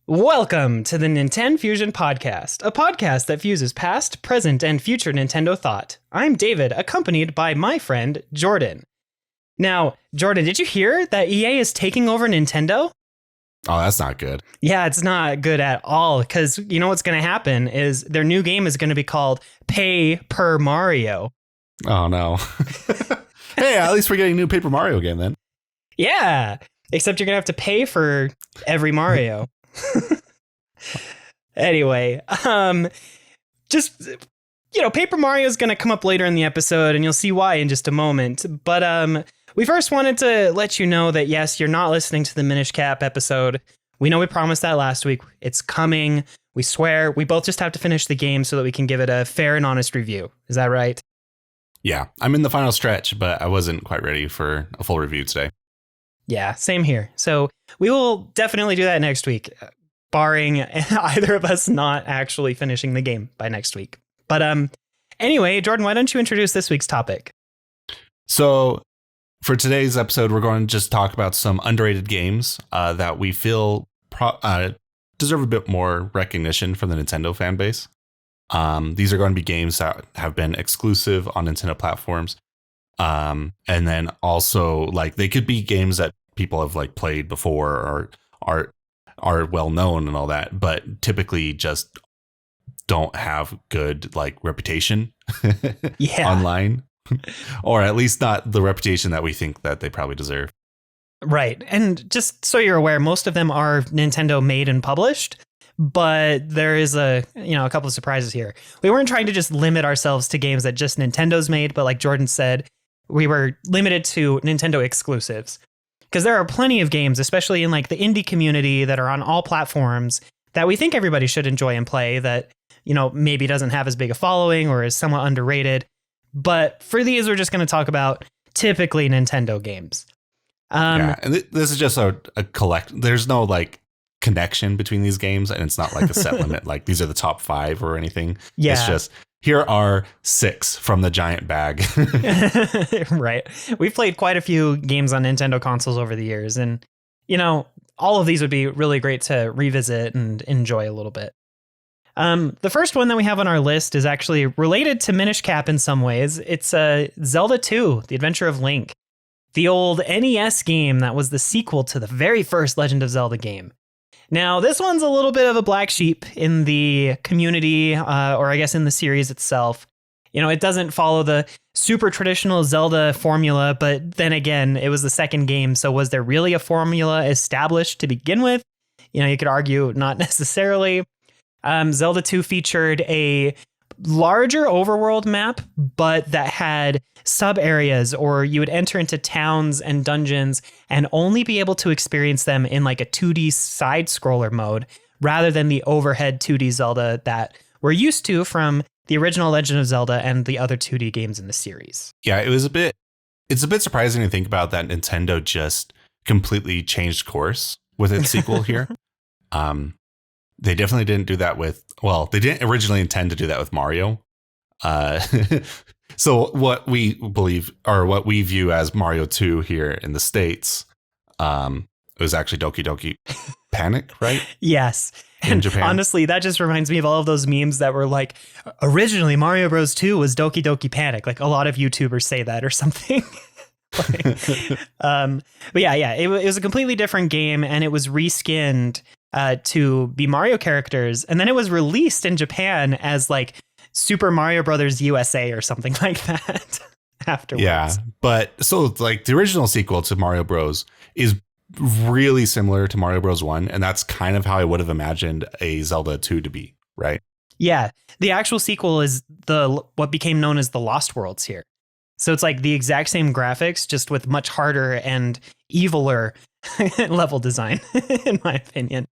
Welcome to the NintenFusion podcast, a podcast that fuses past, present, and future Nintendo thought. I'm David, accompanied by my friend, Jordan. Now, Jordan, did you hear that EA is taking over Nintendo? Oh, that's not good. Yeah, it's not good at all, because you know what's going to happen is their new game is going to be called Pay Per Mario. Oh, no. Hey, at least we're getting a new Paper Mario game then. Yeah, except you're going to have to pay for every Mario. Anyway, Paper Mario is going to come up later in the episode, and you'll see why in just a moment. But we first wanted to let you know that, yes, you're not listening to the Minish Cap episode. We know we promised that last week. It's coming. We swear. We both just have to finish the game so that we can give it a fair and honest review. Is that right? Yeah, I'm in the final stretch, but I wasn't quite ready for a full review today. Yeah, same here. So we will definitely do that next week, barring either of us not actually finishing the game by next week. But anyway, Jordan, why don't you introduce this week's topic? So for today's episode, we're going to just talk about some underrated games that we feel deserve a bit more recognition from the Nintendo fan base. These are going to be games that have been exclusive on Nintendo platforms. And then also they could be games that people have played before or are well known and all that, but typically just don't have good reputation online, or at least not the reputation that we think that they probably deserve. Right. And just so you're aware, most of them are Nintendo made and published, but there is a couple of surprises here. We weren't trying to just limit ourselves to games that just Nintendo's made, but like Jordan said, we were limited to Nintendo exclusives, because there are plenty of games, especially in the indie community, that are on all platforms that we think everybody should enjoy and play that, maybe doesn't have as big a following or is somewhat underrated. But for these, we're just going to talk about typically Nintendo games. And this is just a collect. There's no connection between these games, and it's not a set limit. These are the top 5 or anything. Yeah. It's just, here are 6 from the giant bag. Right. We've played quite a few games on Nintendo consoles over the years, and, all of these would be really great to revisit and enjoy a little bit. The first one that we have on our list is actually related to Minish Cap in some ways. It's Zelda 2, The Adventure of Link, the old NES game that was the sequel to the very first Legend of Zelda game. Now, this one's a little bit of a black sheep in the community, or I guess in the series itself. It doesn't follow the super traditional Zelda formula, but then again, it was the second game, so was there really a formula established to begin with? You could argue not necessarily. Zelda 2 featured a larger overworld map, but that had sub areas, or you would enter into towns and dungeons and only be able to experience them in a 2D side scroller mode, rather than the overhead 2D Zelda that we're used to from the original Legend of Zelda and the other 2D games in the series. Yeah, it's a bit surprising to think about that Nintendo just completely changed course with its sequel here. They definitely didn't do that they didn't originally intend to do that with Mario. So what we believe, or what we view as Mario 2 here in the States, it was actually Doki Doki Panic, right? Yes. In Japan. Honestly, that just reminds me of all of those memes that were originally Mario Bros. 2 was Doki Doki Panic. A lot of YouTubers say that or something. But yeah, it was a completely different game, and it was reskinned to be Mario characters, and then it was released in Japan as Super Mario Brothers USA or something like that afterwards. Yeah, but so the original sequel to Mario Bros is really similar to Mario Bros 1, and that's kind of how I would have imagined a Zelda 2 to be, right? Yeah, the actual sequel is what became known as the Lost Worlds here. So it's the exact same graphics, just with much harder and eviler level design, in my opinion.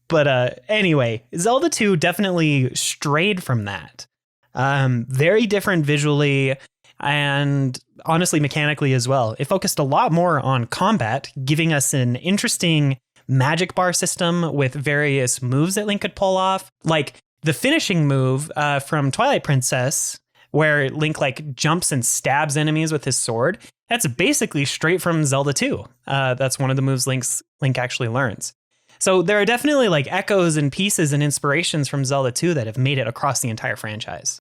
But anyway, Zelda 2 definitely strayed from that. Very different visually and honestly mechanically as well. It focused a lot more on combat, giving us an interesting magic bar system with various moves that Link could pull off. The finishing move from Twilight Princess, where Link jumps and stabs enemies with his sword. That's basically straight from Zelda 2. That's one of the moves Link actually learns. So there are definitely like echoes and pieces and inspirations from Zelda 2 that have made it across the entire franchise.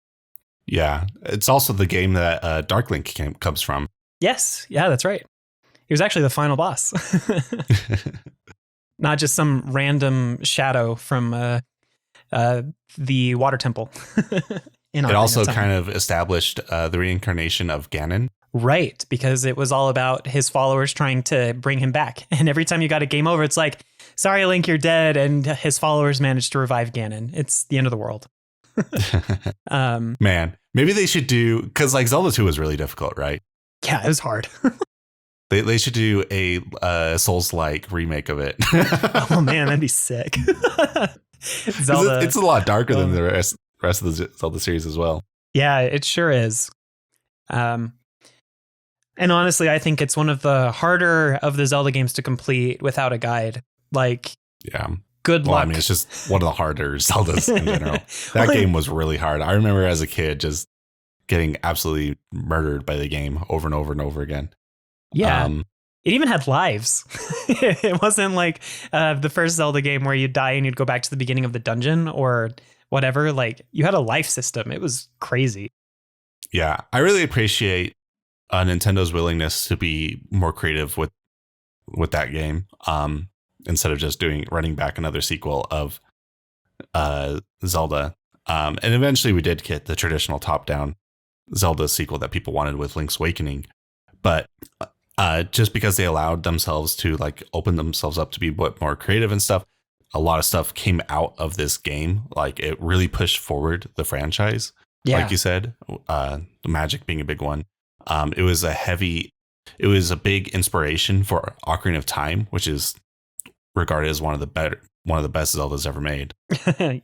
Yeah, it's also the game that Dark Link comes from. Yes, yeah, that's right. He was actually the final boss. Not just some random shadow from the water temple. It also kind of established the reincarnation of Ganon. Right, because it was all about his followers trying to bring him back. And every time you got a game over, it's like, sorry, Link, you're dead. And his followers managed to revive Ganon. It's the end of the world. Man, maybe they should do, because like Zelda 2 was really difficult, right? Yeah, it was hard. They should do a Souls-like remake of it. Oh man, that'd be sick. Zelda, it's a lot darker than the rest of the Zelda series as well. Yeah, it sure is. And honestly, I think it's one of the harder of the Zelda games to complete without a guide. Like, yeah, good luck. I mean, it's just one of the harder Zeldas in general. That game was really hard. I remember as a kid just getting absolutely murdered by the game over and over and over again. Yeah. It even had lives. It wasn't like the first Zelda game where you'd die and you'd go back to the beginning of the dungeon or whatever. Like, you had a life system. It was crazy. Yeah, I really appreciate Nintendo's willingness to be more creative with that game, instead of just running back another sequel of Zelda. And eventually we did get the traditional top-down Zelda sequel that people wanted with Link's Awakening. But just because they allowed themselves to like open themselves up to be more creative and stuff, a lot of stuff came out of this game. Like, it really pushed forward the franchise. Yeah. Like you said, the magic being a big one. It was a big inspiration for Ocarina of Time, which is regarded as one of the best Zeldas ever made.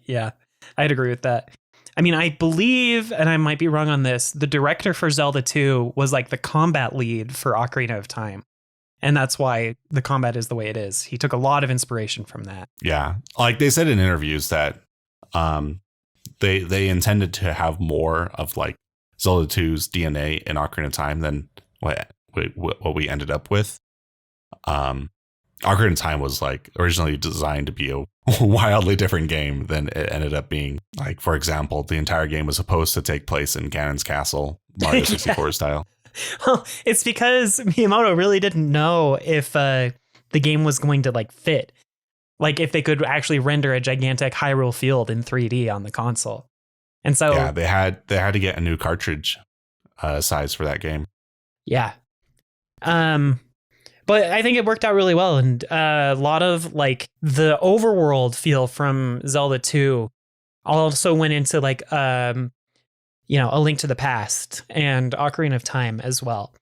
Yeah, I'd agree with that. I mean, I believe, and I might be wrong on this, the director for Zelda 2 was like the combat lead for Ocarina of Time. And that's why the combat is the way it is. He took a lot of inspiration from that. Yeah. Like they said in interviews that they intended to have more of like Zelda 2's DNA in Ocarina of Time than what we ended up with. Ocarina of Time was like originally designed to be a wildly different game than it ended up being. Like, for example, the entire game was supposed to take place in Ganon's castle, Mario 64 yeah. style. Well, it's because Miyamoto really didn't know if the game was going to like fit. Like, if they could actually render a gigantic Hyrule field in 3D on the console. And so yeah, they had to get a new cartridge size for that game. Yeah. But I think it worked out really well. And a lot of like the overworld feel from Zelda 2 also went into like, A Link to the Past and Ocarina of Time as well.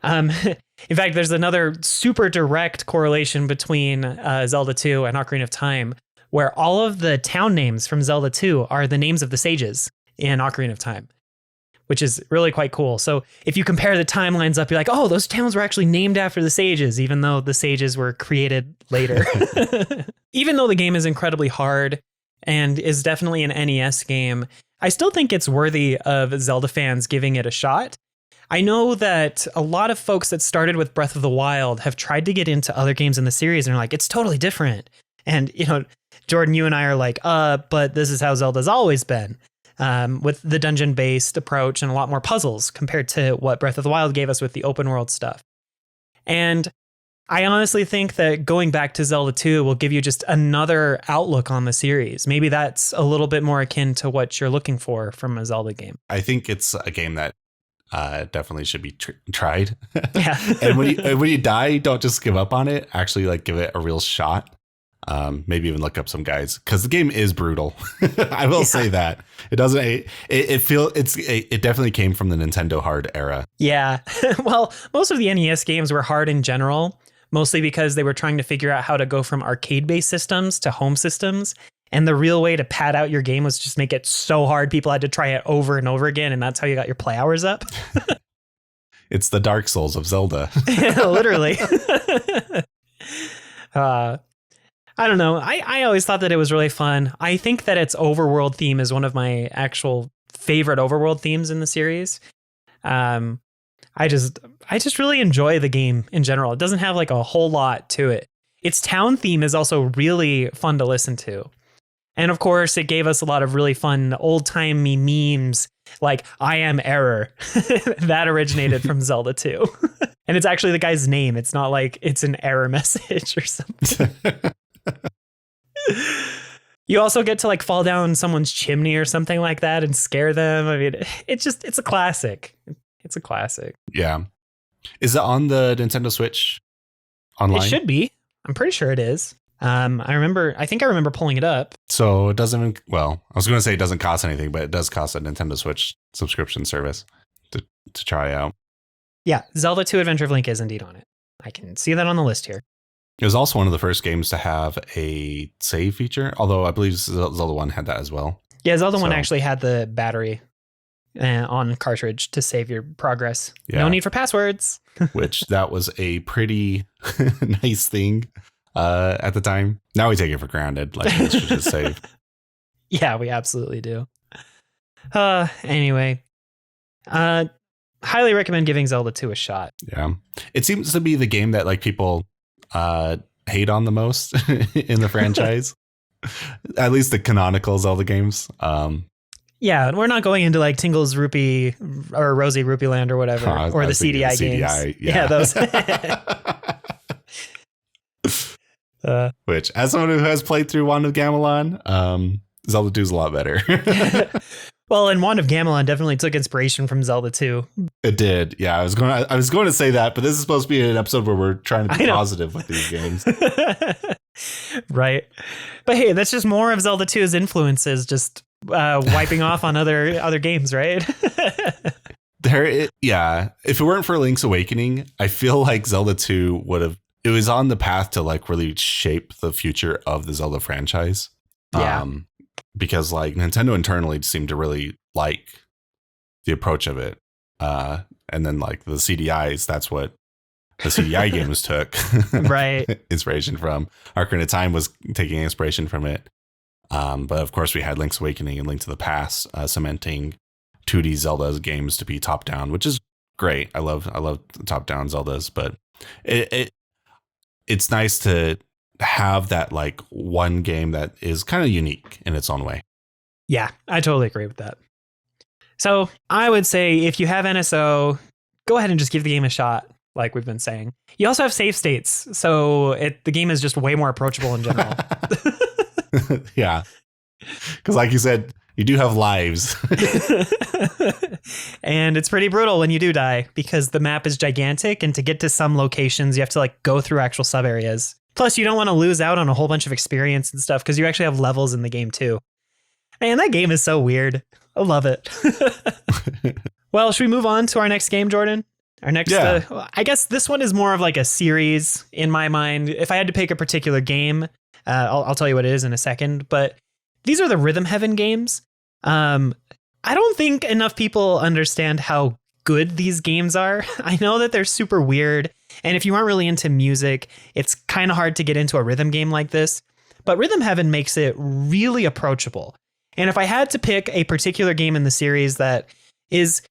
In fact, there's another super direct correlation between Zelda 2 and Ocarina of Time, where all of the town names from Zelda 2 are the names of the sages in Ocarina of Time, which is really quite cool. So if you compare the timelines up, you're like, oh, those towns were actually named after the sages, even though the sages were created later. Even though the game is incredibly hard and is definitely an NES game, I still think it's worthy of Zelda fans giving it a shot. I know that a lot of folks that started with Breath of the Wild have tried to get into other games in the series and are like, it's totally different. And, Jordan, you and I are like, but this is how Zelda's always been, with the dungeon-based approach and a lot more puzzles compared to what Breath of the Wild gave us with the open world stuff. And I honestly think that going back to Zelda 2 will give you just another outlook on the series. Maybe that's a little bit more akin to what you're looking for from a Zelda game. I think it's a game that definitely should be tried. Yeah. And when you die, don't just give up on it. Actually, like, give it a real shot. Maybe even look up some guides, because the game is brutal. I will say that it doesn't. It definitely came from the Nintendo hard era. Yeah. Well, most of the NES games were hard in general, mostly because they were trying to figure out how to go from arcade-based systems to home systems. And the real way to pad out your game was just make it so hard people had to try it over and over again. And that's how you got your play hours up. It's the Dark Souls of Zelda. Literally. I don't know. I always thought that it was really fun. I think that its overworld theme is one of my actual favorite overworld themes in the series. I just really enjoy the game in general. It doesn't have like a whole lot to it. Its town theme is also really fun to listen to. And of course, it gave us a lot of really fun old-timey memes like I am error that originated from Zelda 2. And it's actually the guy's name. It's not like it's an error message or something. You also get to like fall down someone's chimney or something like that and scare them. I mean, it's a classic. It's a classic. Yeah. Is it on the Nintendo Switch online? It should be. I'm pretty sure it is. I think I remember pulling it up. So it doesn't even, well, I was going to say it doesn't cost anything, but it does cost a Nintendo Switch subscription service to try out. Yeah, Zelda 2 Adventure of Link is indeed on it. I can see that on the list here. It was also one of the first games to have a save feature, although I believe Zelda 1 had that as well. Yeah, Zelda 1 actually had the battery on cartridge to save your progress. Yeah. No need for passwords. Which that was a pretty nice thing at the time. Now we take it for granted. Like, it's just save. Yeah, we absolutely do. Anyway, highly recommend giving Zelda 2 a shot. Yeah. It seems to be the game that like people hate on the most in the franchise. At least the canonical Zelda games. Yeah, we're not going into like Tingle's Rupee or Rosie Rupee Land or whatever, or the CDI games. CDI, yeah, those. Which, as someone who has played through Wand of Gamelon, Zelda 2 is a lot better. Well, and Wand of Gamelon definitely took inspiration from Zelda 2. It did. Yeah, I was going to say that, but this is supposed to be an episode where we're trying to be positive with these games. Right. But hey, that's just more of Zelda 2's influences just wiping off on other games, right? Yeah. If it weren't for Link's Awakening, I feel like Zelda 2 it was on the path to like really shape the future of the Zelda franchise. Yeah. Because like Nintendo internally seemed to really like the approach of it. And then like the CDIs, that's what the CDI games took right inspiration from. Ocarina of Time was taking inspiration from it. But of course we had Link's Awakening and Link to the Past, cementing 2D Zelda games to be top down, which is great. I love top down Zeldas, but it's nice to have that like one game that is kind of unique in its own way. Yeah, I totally agree with that. So I would say if you have NSO, go ahead and just give the game a shot. Like we've been saying, you also have save states, so the game is just way more approachable in general. Yeah, because like you said, you do have lives. And it's pretty brutal when you do die because the map is gigantic, and to get to some locations you have to like go through actual sub areas. Plus you don't want to lose out on a whole bunch of experience and stuff because you actually have levels in the game too. Man, that game is so weird. I love it. Well, should we move on to our next game, Jordan? Our next, I guess this one is more of like a series in my mind. If I had to pick a particular game, I'll tell you what it is in a second, but these are the Rhythm Heaven games. I don't think enough people understand how good these games are. I know that they're super weird, and if you aren't really into music, it's kind of hard to get into a rhythm game like this, but Rhythm Heaven makes it really approachable. And if I had to pick a particular game in the series that is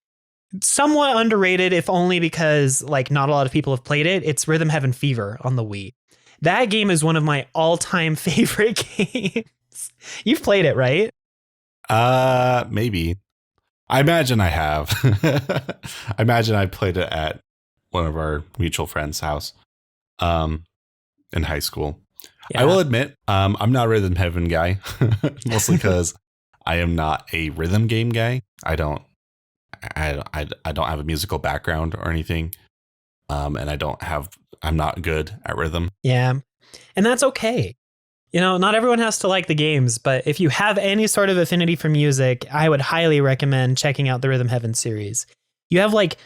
somewhat underrated, if only because like not a lot of people have played it, it's Rhythm Heaven Fever on the Wii. That game is one of my all-time favorite games. You've played it, right? Maybe. I imagine I have. I imagine I played it at one of our mutual friends' house in high school. Yeah. I will admit, I'm not a Rhythm Heaven guy, mostly because I am not a rhythm game guy. I don't have a musical background or anything. And I'm not good at rhythm. Yeah. And that's okay. You know, not everyone has to like the games, but if you have any sort of affinity for music, I would highly recommend checking out the Rhythm Heaven series. You have like,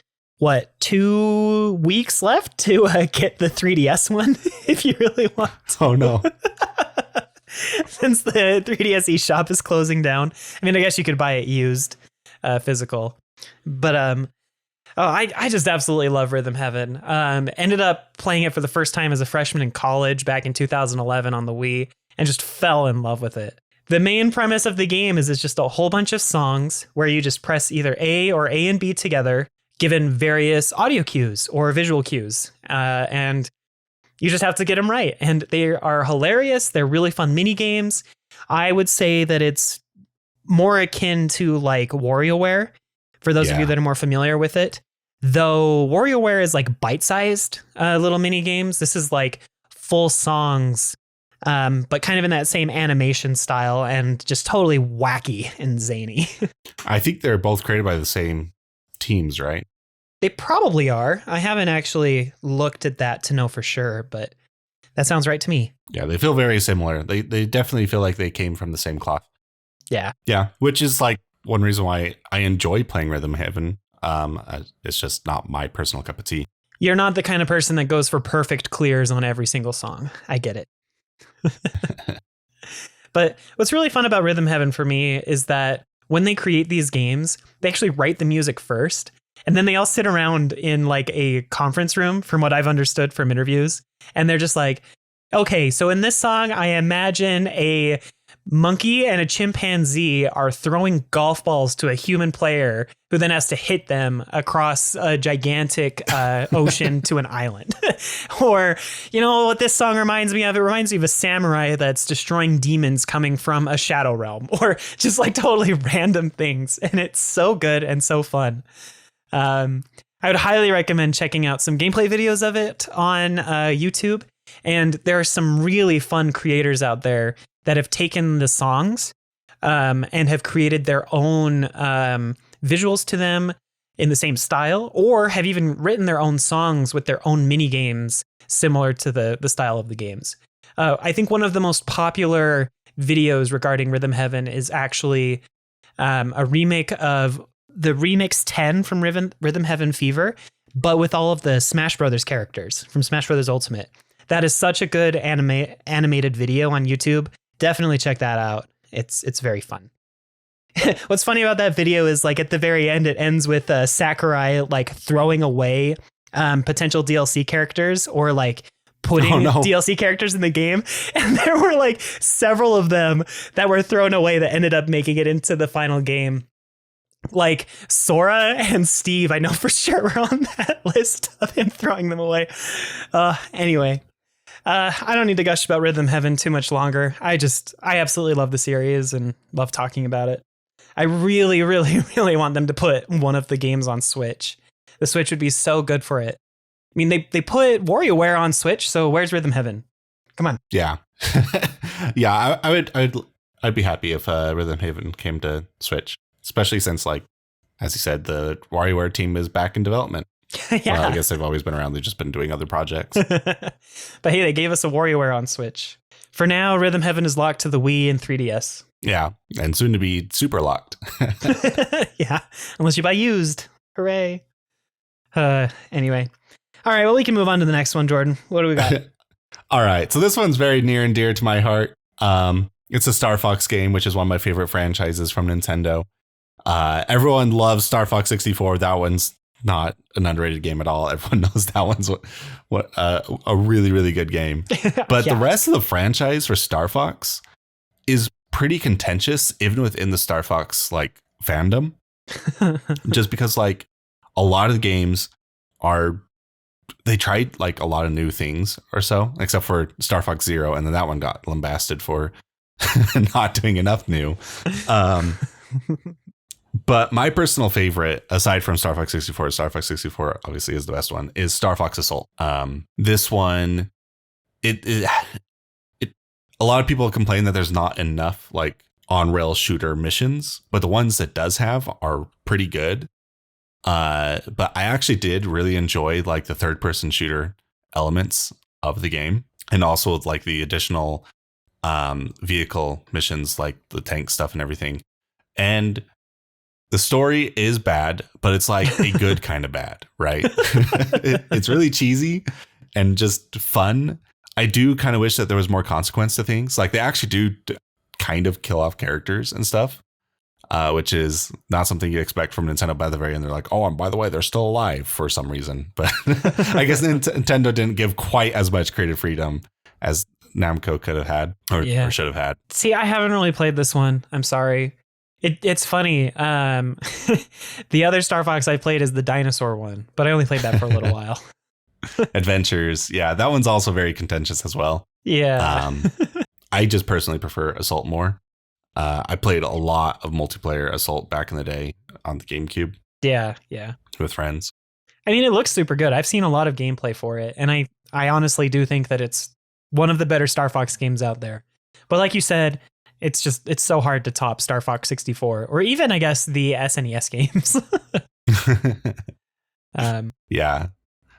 2 weeks left to get the 3DS one if you really want to. Oh, no. Since the 3DS eShop is closing down. I mean, I guess you could buy it used, physical. But I just absolutely love Rhythm Heaven. Ended up playing it for the first time as a freshman in college back in 2011 on the Wii and just fell in love with it. The main premise of the game is it's just a whole bunch of songs where you just press either A or A and B together, given various audio cues or visual cues. And you just have to get them right. And they are hilarious. They're really fun mini games. I would say that it's more akin to like WarioWare for those of you that are more familiar with it. Though WarioWare is like bite-sized little mini games. This is like full songs, but kind of in that same animation style and just totally wacky and zany. I think they're both created by the same teams, right? They probably are. I haven't actually looked at that to know for sure, but that sounds right to me. Yeah, they feel very similar. They definitely feel like they came from the same cloth. Yeah. Yeah, which is like one reason why I enjoy playing Rhythm Heaven. It's just not my personal cup of tea. You're not the kind of person that goes for perfect clears on every single song. I get it. But what's really fun about Rhythm Heaven for me is that when they create these games, they actually write the music first. And then they all sit around in like a conference room, from what I've understood from interviews. And they're just like, okay, so in this song, I imagine a monkey and a chimpanzee are throwing golf balls to a human player who then has to hit them across a gigantic ocean to an island. Or, you know what this song reminds me of? It reminds me of a samurai that's destroying demons coming from a shadow realm, or just like totally random things. And it's so good and so fun. I would highly recommend checking out some gameplay videos of it on YouTube. And there are some really fun creators out there that have taken the songs and have created their own visuals to them in the same style, or have even written their own songs with their own mini games similar to the style of the games. I think one of the most popular videos regarding Rhythm Heaven is actually a remake of the Remix 10 from Rhythm Heaven Fever, but with all of the Smash Brothers characters from Smash Brothers Ultimate. That is such a good animated video on YouTube. Definitely check that out. It's very fun. What's funny about that video is like at the very end, it ends with Sakurai like throwing away potential DLC characters, or like putting DLC characters in the game. And there were like several of them that were thrown away that ended up making it into the final game. Like Sora and Steve, I know for sure were on that list of him throwing them away. Anyway. I don't need to gush about Rhythm Heaven too much longer. I absolutely love the series and love talking about it. I really, really, really want them to put one of the games on Switch. The Switch would be so good for it. I mean, they put WarioWare on Switch, so where's Rhythm Heaven? Come on. Yeah. Yeah, I'd be happy if Rhythm Heaven came to Switch, especially since, like, as you said, the WarioWare team is back in development. Yeah. Well, I guess they've always been around. They've just been doing other projects. But hey, they gave us a WarioWare on Switch. For now, Rhythm Heaven is locked to the Wii and 3DS. Yeah, and soon to be super locked. Yeah, unless you buy used. Hooray. Anyway. All right, well, we can move on to the next one, Jordan. What do we got? All right, so this one's very near and dear to my heart. It's a Star Fox game, which is one of my favorite franchises from Nintendo. Everyone loves Star Fox 64. That one's not an underrated game at all. Everyone knows that one's a really, really good game. But the rest of the franchise for Star Fox is pretty contentious, even within the Star Fox like fandom. Just because like a lot of the games they tried like a lot of new things or so, except for Star Fox Zero, and then that one got lambasted for not doing enough new. But my personal favorite, aside from Star Fox 64 obviously is the best one, is Star Fox Assault. This one, it a lot of people complain that there's not enough like on-rail shooter missions, but the ones that does have are pretty good. But I actually did really enjoy like the third-person shooter elements of the game, and also like the additional vehicle missions, like the tank stuff and everything. And the story is bad, but it's like a good kind of bad, right? It's really cheesy and just fun. I do kind of wish that there was more consequence to things. Like they actually do kind of kill off characters and stuff, which is not something you expect from Nintendo. By the very end, they're like, oh, and by the way, they're still alive for some reason. But I guess Nintendo didn't give quite as much creative freedom as Namco could have had or should have had. See, I haven't really played this one. I'm sorry. It's funny. The other Star Fox I played is the dinosaur one, but I only played that for a little while. Adventures. Yeah, that one's also very contentious as well. Yeah. I just personally prefer Assault more. I played a lot of multiplayer Assault back in the day on the GameCube. Yeah. With friends. I mean, it looks super good. I've seen a lot of gameplay for it, and I honestly do think that it's one of the better Star Fox games out there. But like you said, it's so hard to top Star Fox 64 or even, I guess, the SNES games. Yeah.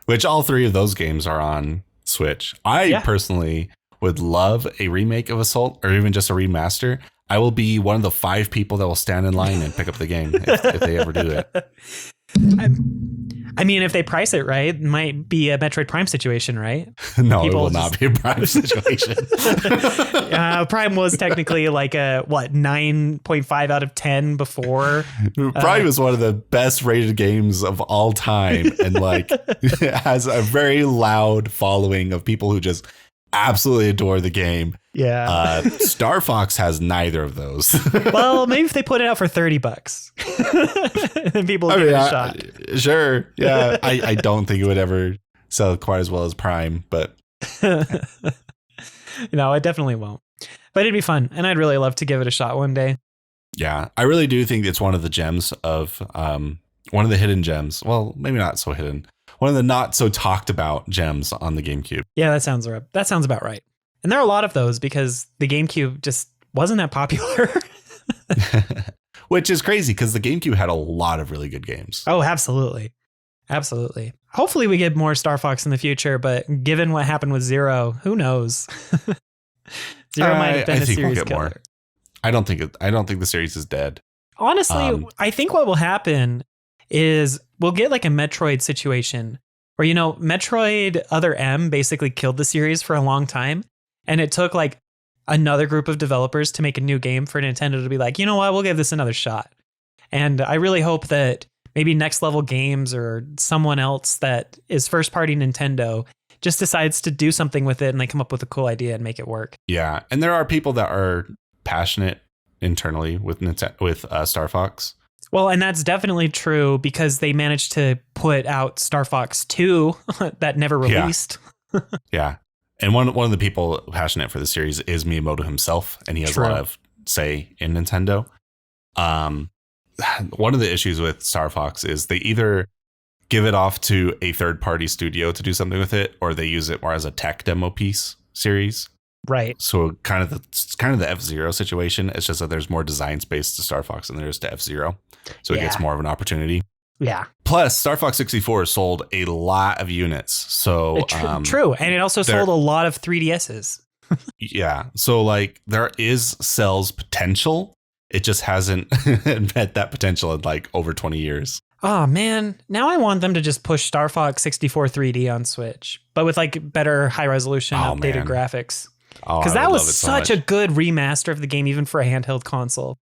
Which all three of those games are on Switch. I personally would love a remake of Assault or even just a remaster. I will be one of the 5 people that will stand in line and pick up the game if they ever do it. I mean, if they price it right, it might be a Metroid Prime situation, right? No, it will not be a Prime situation. Prime was technically like a 9.5 out of 10 before. Prime is one of the best rated games of all time, and like it has a very loud following of people who just absolutely adore the game. Yeah. Star Fox has neither of those. Well, maybe if they put it out for $30, then people will give it a shot. Sure. Yeah. I don't think it would ever sell quite as well as Prime, but no, it definitely won't. But it'd be fun, and I'd really love to give it a shot one day. Yeah, I really do think it's one of the gems of one of the hidden gems. Well, maybe not so hidden. One of the not so talked about gems on the GameCube. Yeah, that sounds about right. And there are a lot of those because the GameCube just wasn't that popular. Which is crazy because the GameCube had a lot of really good games. Oh, absolutely. Absolutely. Hopefully we get more Star Fox in the future, but given what happened with Zero, who knows? Zero might have been a series killer. More. I don't think the series is dead. Honestly, I think what will happen is we'll get like a Metroid situation where, Metroid Other M basically killed the series for a long time. And it took like another group of developers to make a new game for Nintendo to be like, you know what, we'll give this another shot. And I really hope that maybe Next Level Games or someone else that is first party Nintendo just decides to do something with it and they come up with a cool idea and make it work. Yeah. And there are people that are passionate internally with Star Fox. Well, and that's definitely true because they managed to put out Star Fox 2 that never released. Yeah. And one of the people passionate for the series is Miyamoto himself, and he has a lot of say in Nintendo. One of the issues with Star Fox is they either give it off to a third-party studio to do something with it, or they use it more as a tech demo piece series. Right. So kind of the F-Zero situation. It's just that there's more design space to Star Fox than there is to F-Zero. So it gets more of an opportunity. Yeah. Plus, Star Fox 64 sold a lot of units. So true. And it also sold a lot of 3DSs. Yeah. So like there is sales potential. It just hasn't met that potential in like over 20 years. Oh, man. Now I want them to just push Star Fox 64 3D on Switch, but with like better high resolution, updated graphics. Because that was such a good remaster of the game, even for a handheld console.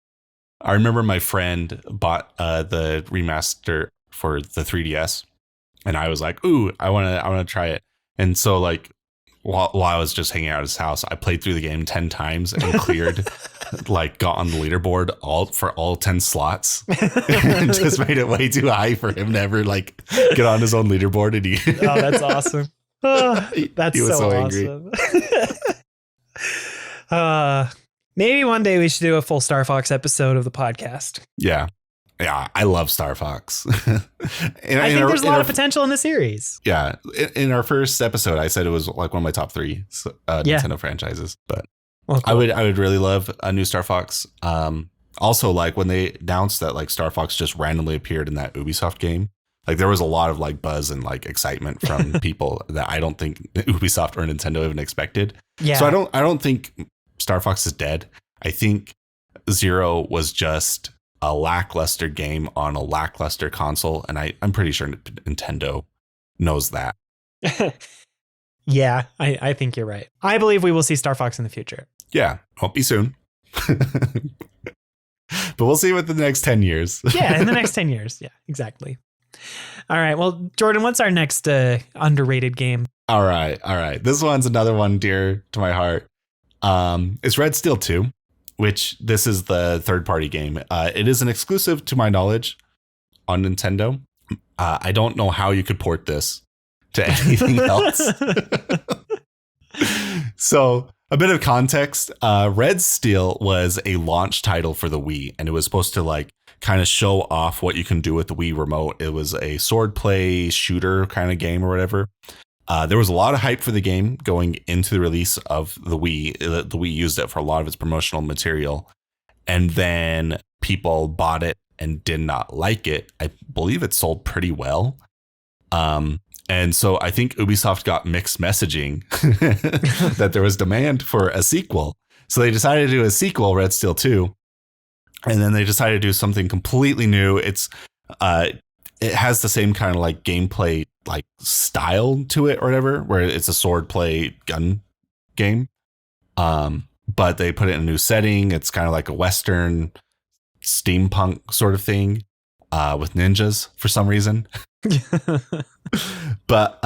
I remember my friend bought the remaster for the 3DS, and I was like, "Ooh, I want to try it." And so, like, while I was just hanging out at his house, I played through the game 10 times and cleared, like, got on the leaderboard for all 10 slots, and just made it way too high for him to ever like get on his own leaderboard. And oh, that's awesome! Oh, that's he was so awesome. Angry. Maybe one day we should do a full Star Fox episode of the podcast. Yeah. Yeah, I love Star Fox. I think there's a lot of potential in the series. Yeah. In our first episode, I said it was like one of my top 3 Nintendo franchises. But cool. I would really love a new Star Fox. Also, like when they announced that like Star Fox just randomly appeared in that Ubisoft game, like there was a lot of like buzz and like excitement from people that I don't think Ubisoft or Nintendo even expected. Yeah. So I don't think Star Fox is dead. I think Zero was just a lackluster game on a lackluster console, and I'm pretty sure Nintendo knows that. Yeah, I think you're right. I believe we will see Star Fox in the future. Yeah, won't be soon. But we'll see within the next 10 years. Yeah, in the next 10 years. Yeah, exactly. All right. Well, Jordan, what's our next underrated game? All right. This one's another one dear to my heart. It's Red Steel 2, which this is the third-party game. It is an exclusive, to my knowledge, on Nintendo. I don't know how you could port this to anything else. So, a bit of context. Red Steel was a launch title for the Wii, and it was supposed to like kind of show off what you can do with the Wii remote. It was a sword play shooter kind of game or whatever. There was a lot of hype for the game going into the release of the Wii. The Wii used it for a lot of its promotional material. And then people bought it and did not like it. I believe it sold pretty well. And so I think Ubisoft got mixed messaging that there was demand for a sequel. So they decided to do a sequel, Red Steel 2. And then they decided to do something completely new. It has the same kind of like gameplay like style to it or whatever, where it's a sword play gun game. But they put it in a new setting. It's kind of like a Western steampunk sort of thing with ninjas for some reason. But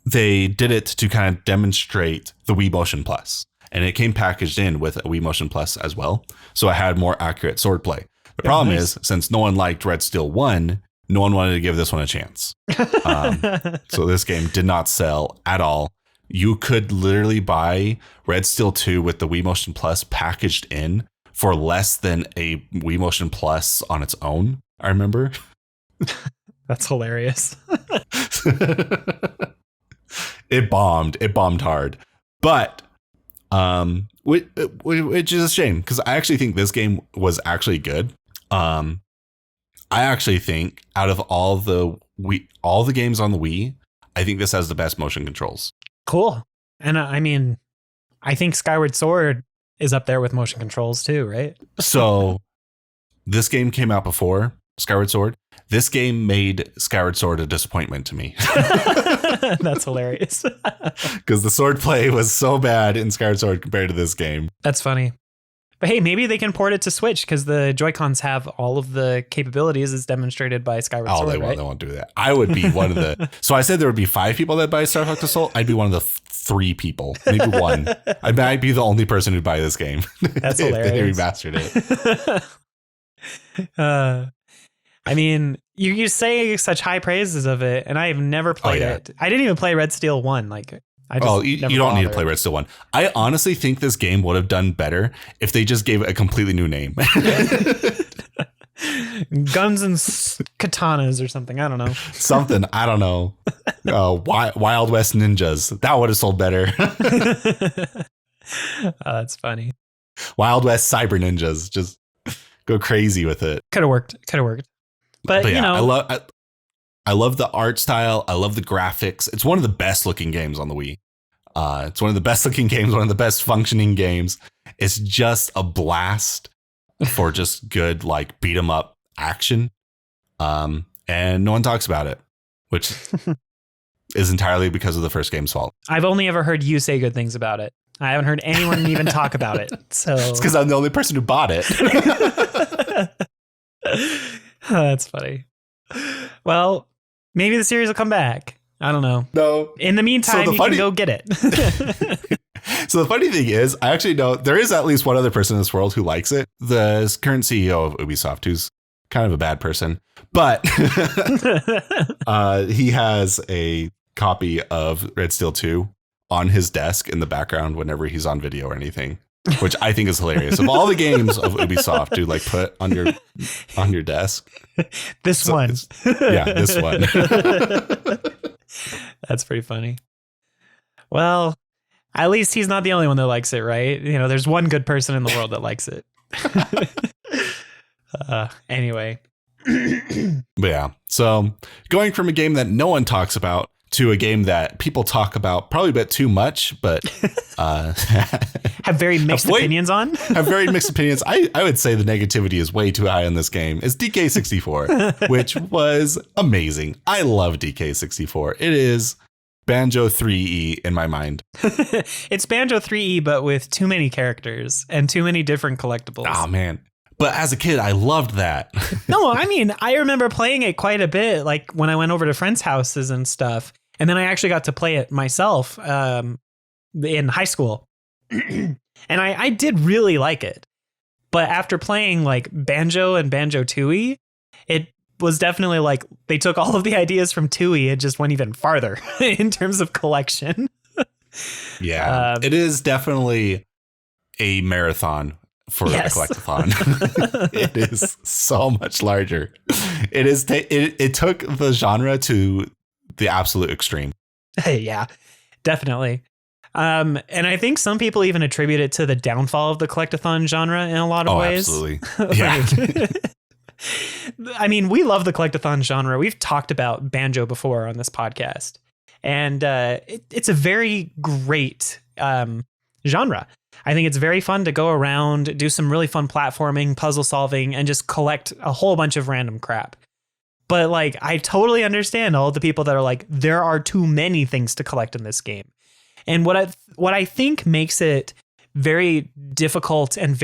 they did it to kind of demonstrate the Wii Motion Plus. And it came packaged in with a Wii Motion Plus as well. So it had more accurate swordplay. The problem is, since no one liked Red Steel 1, no one wanted to give this one a chance. So this game did not sell at all. You could literally buy Red Steel 2 with the Wii Motion Plus packaged in for less than a Wii Motion Plus on its own, I remember. That's hilarious. It bombed. It bombed hard. But which is a shame, because I actually think this game was actually good. I actually think out of all the games on the Wii, I think this has the best motion controls. Cool. And I mean, I think Skyward Sword is up there with motion controls too, right? So this game came out before Skyward Sword. This game made Skyward Sword a disappointment to me. That's hilarious. Because the sword play was so bad in Skyward Sword compared to this game. That's funny. But hey, maybe they can port it to Switch, because the Joy-Cons have all of the capabilities as demonstrated by Skyward Sword. They won't do that. I would be one of the... So I said there would be 5 people that buy Star Fox Assault. I'd be one of the 3 people, maybe 1. I might be the only person who'd buy this game. That's hilarious. They remastered it. I mean, you say such high praises of it, and I have never played it. I didn't even play Red Steel 1. Like, you don't need to play Red Steel 1. I honestly think this game would have done better if they just gave it a completely new name. Guns and katanas or something. I don't know. Something. I don't know. Wild West Ninjas. That would have sold better. That's funny. Wild West Cyber Ninjas. Just go crazy with it. Could have worked. But yeah, you know, I love the art style. I love the graphics. It's one of the best looking games on the Wii. It's one of the best looking games, one of the best functioning games. It's just a blast for just good, like, beat 'em up action. And no one talks about it, which is entirely because of the first game's fault. I've only ever heard you say good things about it. I haven't heard anyone even talk about it. So it's because I'm the only person who bought it. That's funny. Well, maybe the series will come back. I don't know. No. In the meantime, you can go get it. So the funny thing is, I actually know there is at least one other person in this world who likes it. The current CEO of Ubisoft, who's kind of a bad person, but he has a copy of Red Steel 2 on his desk in the background whenever he's on video or anything, which I think is hilarious. Of all the games of Ubisoft to like put on your desk, this one. Yeah, this one. That's pretty funny. Well, at least he's not the only one that likes it, right? You know, there's one good person in the world that likes it. Anyway. But yeah, so going from a game that no one talks about to a game that people talk about probably a bit too much, but have very mixed opinions on. Have very mixed opinions. I would say the negativity is way too high on this game. Is DK64, which was amazing. I love DK64. It is Banjo 3E in my mind. It's Banjo 3E, but with too many characters and too many different collectibles. Oh, man. But as a kid, I loved that. No, I mean, I remember playing it quite a bit, like when I went over to friends' houses and stuff. And then I actually got to play it myself in high school. And I did really like it. But after playing like Banjo and Banjo-Tooie, it was definitely like they took all of the ideas from Tooie and just went even farther in terms of collection. Yeah, it is definitely a marathon for a collectathon. It is so much larger. It took the genre to the absolute extreme. Yeah, definitely. And I think some people even attribute it to the downfall of the collectathon genre in a lot of ways. Absolutely. Yeah. I mean, we love the collectathon genre. We've talked about Banjo before on this podcast, and it's a very great genre. I think it's very fun to go around, do some really fun platforming, puzzle solving, and just collect a whole bunch of random crap. But like, I totally understand all the people that are like, there are too many things to collect in this game. And what I think makes it very difficult and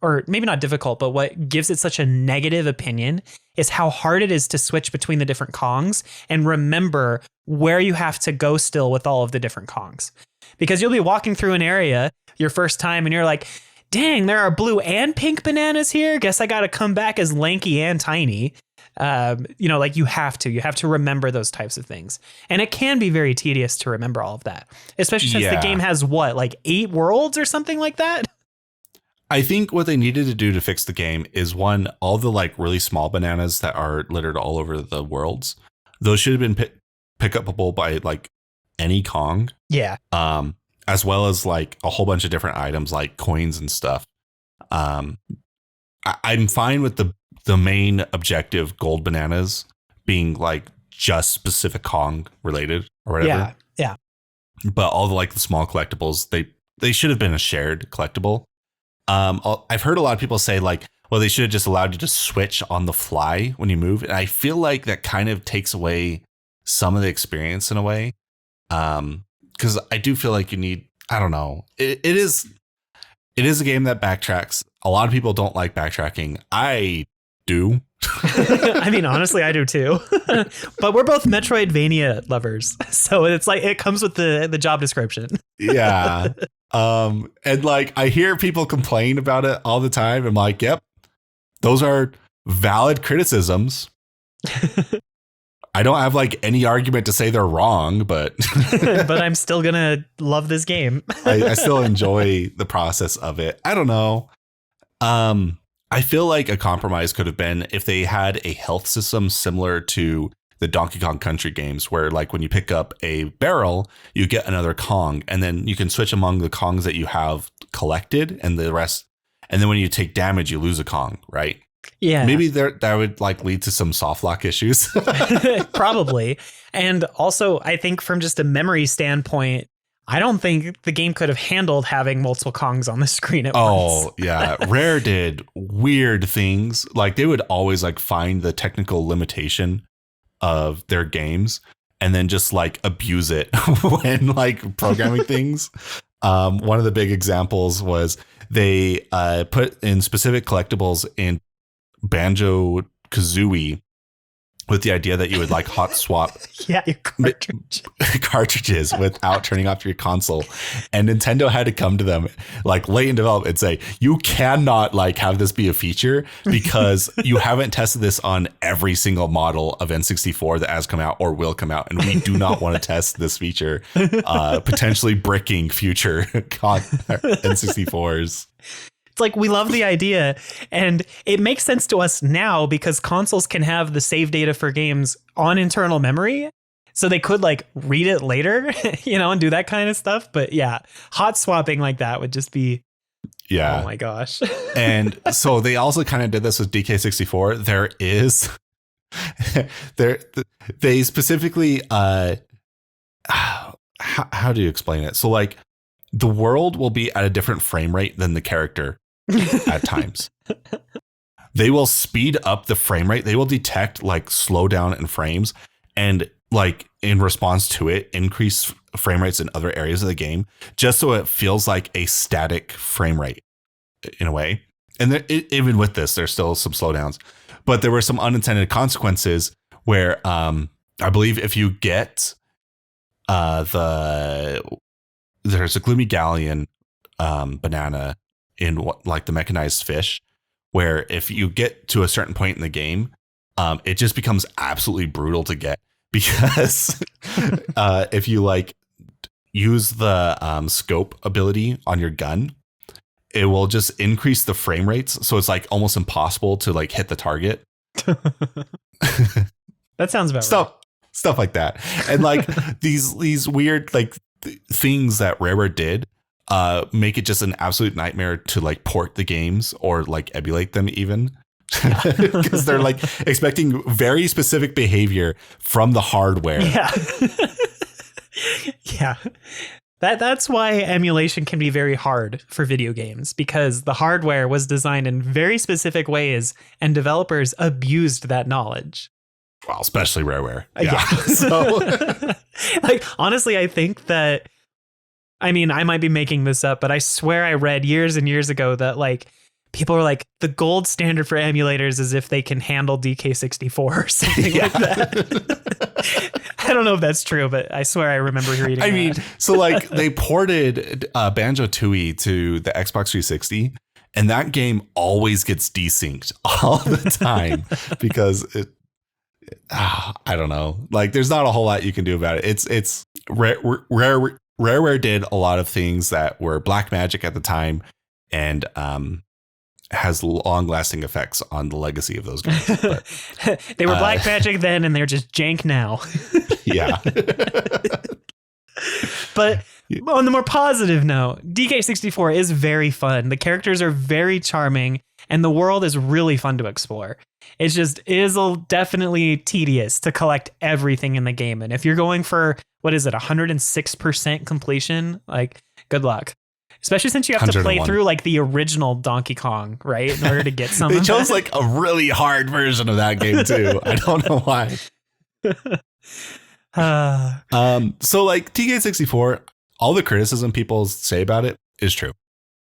or maybe not difficult, but what gives it such a negative opinion is how hard it is to switch between the different Kongs and remember where you have to go still with all of the different Kongs. Because you'll be walking through an area your first time and you're like, dang, there are blue and pink bananas here. Guess I got to come back as lanky and tiny. Like you have to remember those types of things. And it can be very tedious to remember all of that, especially since the game has like 8 worlds or something like that. I think what they needed to do to fix the game is all the like really small bananas that are littered all over the worlds. Those should have been pick upable by like any Kong. Yeah. As well as like a whole bunch of different items like coins and stuff. I'm fine with the main objective gold bananas being like just specific Kong related or whatever. Yeah. But all the like the small collectibles, they should have been a shared collectible. I've heard a lot of people say like, well, they should have just allowed you to switch on the fly when you move. And I feel like that kind of takes away some of the experience in a way. Because I do feel like you need, I don't know. It is a game that backtracks. A lot of people don't like backtracking. I do. I mean, honestly, I do too. But we're both Metroidvania lovers, so it's like it comes with the job description. Yeah. And like I hear people complain about it all the time. I'm like, yep, those are valid criticisms. I don't have like any argument to say they're wrong, but but I'm still gonna love this game. I still enjoy the process of it. I don't know. I feel like a compromise could have been if they had a health system similar to the Donkey Kong Country games, where like when you pick up a barrel, you get another Kong, and then you can switch among the Kongs that you have collected and the rest. And then when you take damage, you lose a Kong, right? Yeah. Maybe that would like lead to some soft lock issues. Probably. And also, I think from just a memory standpoint, I don't think the game could have handled having multiple Kongs on the screen at once. Oh, yeah. Rare did weird things. Like they would always like find the technical limitation of their games and then just like abuse it when like programming things. One of the big examples was they put in specific collectibles in Banjo-Kazooie with the idea that you would like hot swap your cartridges without turning off your console. And Nintendo had to come to them like late in development and say, you cannot like have this be a feature because you haven't tested this on every single model of N64 that has come out or will come out. And we do not want to test this feature, potentially bricking future N64s. It's like we love the idea and it makes sense to us now because consoles can have the save data for games on internal memory. So they could like read it later, and do that kind of stuff. But yeah, hot swapping like that would just be. Yeah. Oh, my gosh. And so they also kind of did this with DK64. There is they specifically how do you explain it? So like the world will be at a different frame rate than the character. At times they will speed up the frame rate. They will detect like slowdown in frames and like in response to it increase frame rates in other areas of the game just so it feels like a static frame rate in a way. And even with this there's still some slowdowns, but there were some unintended consequences where I believe if you get there's a Gloomy Galleon banana in like the mechanized fish, where if you get to a certain point in the game, it just becomes absolutely brutal to get because if you like use the scope ability on your gun, it will just increase the frame rates. So it's like almost impossible to like hit the target. That sounds about right. Stuff like that. And like these weird like things that Rareware did make it just an absolute nightmare to like port the games or like emulate them even. Because they're like expecting very specific behavior from the hardware. Yeah. Yeah. That's why emulation can be very hard for video games, because the hardware was designed in very specific ways and developers abused that knowledge. Well, especially Rareware. Yeah. So like, honestly, I think that, I mean, I might be making this up, but I swear I read years and years ago that like people are like, the gold standard for emulators is if they can handle DK64 or something like that. I don't know if that's true, but I swear I remember reading that. I mean, so like they ported Banjo-Tooie to the Xbox 360, and that game always gets desynced all the time because I don't know. Like there's not a whole lot you can do about it. It's Rareware did a lot of things that were black magic at the time, and has long lasting effects on the legacy of those games. But, they were black magic then, and they're just jank now. Yeah. But on the more positive note, DK64 is very fun. The characters are very charming, and the world is really fun to explore. It just is definitely tedious to collect everything in the game. And if you're going for, what is it, 106% completion, like, good luck. Especially since you have to play through like the original Donkey Kong, right? In order to get some. They chose like a really hard version of that game too. I don't know why. So like TK64, all the criticism people say about it is true.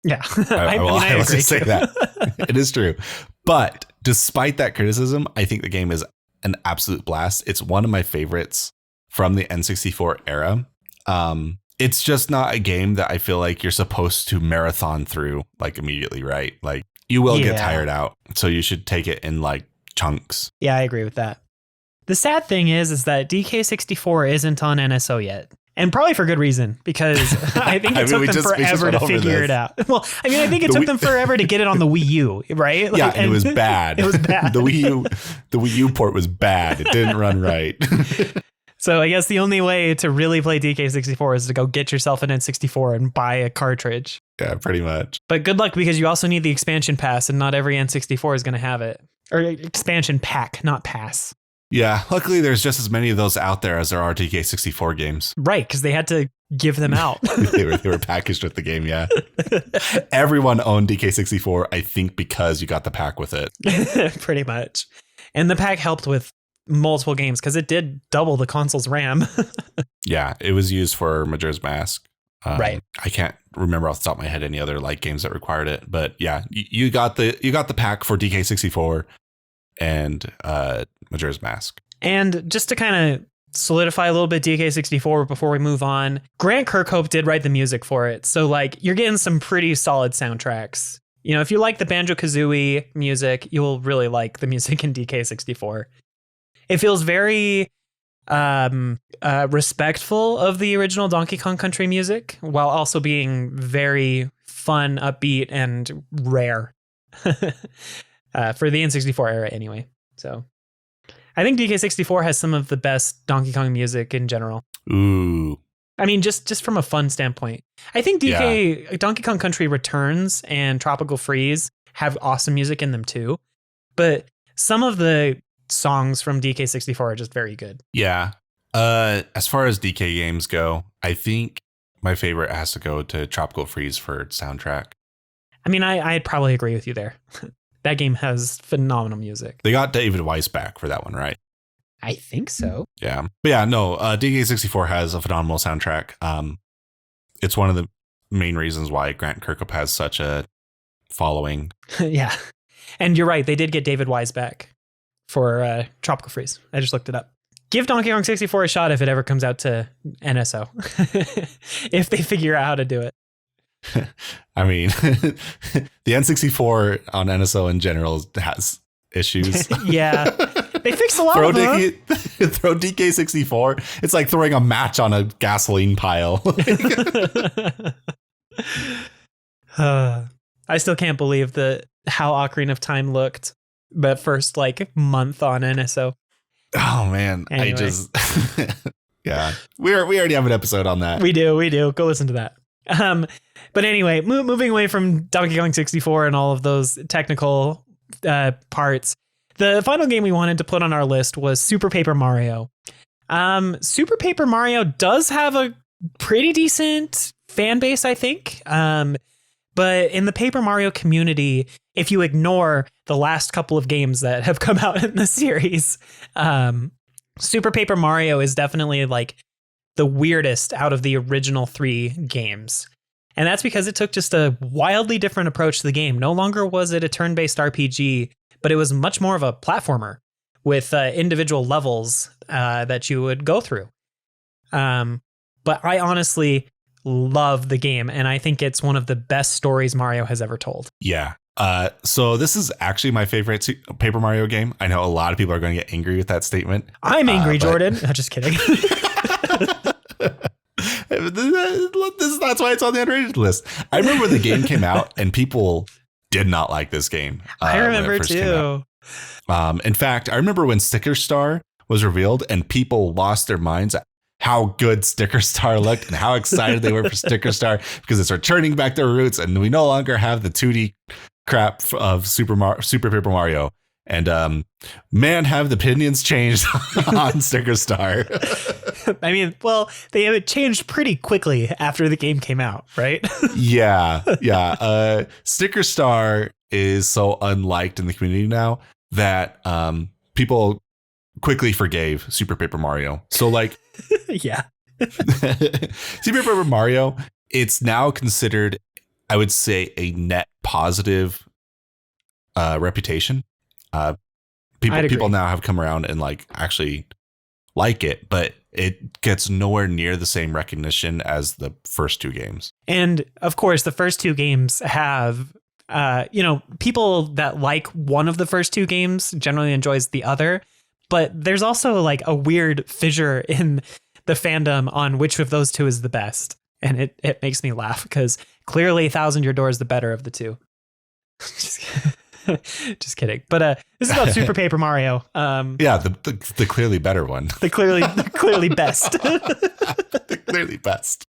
Yeah. I will just say that. It is true. But despite that criticism, I think the game is an absolute blast. It's one of my favorites from the N64 era. It's just not a game that I feel like you're supposed to marathon through like immediately, right? Like you will get tired out. So you should take it in like chunks. Yeah, I agree with that. The sad thing is that DK64 isn't on NSO yet. And probably for good reason, because I think it took them forever to figure it out. Well, I mean, I think it took them forever to get it on the Wii U, right? Like, yeah, and it was bad. It was bad. The Wii U port was bad. It didn't run right. So I guess the only way to really play DK64 is to go get yourself an N64 and buy a cartridge. Yeah, pretty much. But good luck, because you also need the expansion pass, and not every N64 is going to have it. Or expansion pack, not pass. Yeah, luckily there's just as many of those out there as there are DK64 games. Right, because they had to give them out. they were packaged with the game, yeah. Everyone owned DK64, I think, because you got the pack with it. Pretty much. And the pack helped with multiple games because it did double the console's RAM. Yeah, it was used for Majora's Mask. Right. I can't remember off the top of my head any other like games that required it, but yeah, you got the pack for DK64 and Majora's Mask. And just to kind of solidify a little bit DK64 before we move on, Grant Kirkhope did write the music for it, so like you're getting some pretty solid soundtracks. You know, if you like the Banjo-Kazooie music, you will really like the music in DK64. It feels very respectful of the original Donkey Kong Country music, while also being very fun, upbeat, and rare for the N64 era anyway. So I think DK64 has some of the best Donkey Kong music in general. Ooh. I mean, just from a fun standpoint. I think Donkey Kong Country Returns and Tropical Freeze have awesome music in them too. But some of the songs from DK64 are just very good. Yeah. As far as DK games go, I think my favorite has to go to Tropical Freeze for soundtrack. I mean, I'd probably agree with you there. That game has phenomenal music. They got David Weiss back for that one, right? I think so. Yeah. But yeah, no, DK64 has a phenomenal soundtrack. It's one of the main reasons why Grant Kirkhope has such a following. Yeah. And you're right. They did get David Weiss back for Tropical Freeze. I just looked it up. Give Donkey Kong 64 a shot if it ever comes out to NSO. If they figure out how to do it. I mean, the N64 on NSO in general has issues. Yeah. They fixed a lot throw of them. throw DK64. It's like throwing a match on a gasoline pile. I still can't believe how Ocarina of Time looked the first like month on NSO. Oh man, Anyway. I just yeah. We already have an episode on that. We do. Go listen to that. But anyway, moving away from Donkey Kong 64 and all of those technical parts, the final game we wanted to put on our list was Super Paper Mario. Super Paper Mario does have a pretty decent fan base, I think. But in the Paper Mario community, if you ignore the last couple of games that have come out in the series, Super Paper Mario is definitely like the weirdest out of the original 3 games. And that's because it took just a wildly different approach to the game. No longer was it a turn-based RPG, but it was much more of a platformer with individual levels that you would go through. But I honestly love the game, and I think it's one of the best stories Mario has ever told. Yeah. So this is actually my favorite Paper Mario game. I know a lot of people are going to get angry with that statement. I'm angry, Jordan. No, just kidding. That's why it's on the underrated list. I remember when the game came out and people did not like this game. I remember too. In fact, I remember when Sticker Star was revealed and people lost their minds at how good Sticker Star looked and how excited they were for Sticker Star because it's returning back to their roots and we no longer have the 2D crap of Super Paper Mario. And man, have the opinions changed on Sticker Star. I mean, well, they have changed pretty quickly after the game came out, right? Yeah. Sticker Star is so unliked in the community now that people quickly forgave Super Paper Mario. So like, yeah. Super Paper Mario, it's now considered, I would say, a net positive reputation. People now have come around and like actually like it, but it gets nowhere near the same recognition as the first 2 games. And of course, the first 2 games have, people that like one of the first 2 games generally enjoys the other. But there's also like a weird fissure in the fandom on which of those 2 is the best. And it makes me laugh because clearly 1,000 Year Door is the better of the 2. Just kidding. But this is about Super Paper Mario. Yeah, the clearly better one. The clearly best. The clearly best.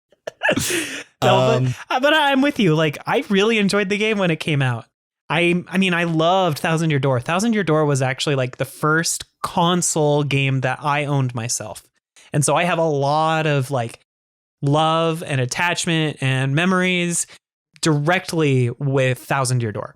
No, but I'm with you. Like, I really enjoyed the game when it came out. I mean, I loved 1,000 Year Door. 1,000 Year Door was actually like the first console game that I owned myself. And so I have a lot of like love and attachment and memories directly with 1,000 Year Door.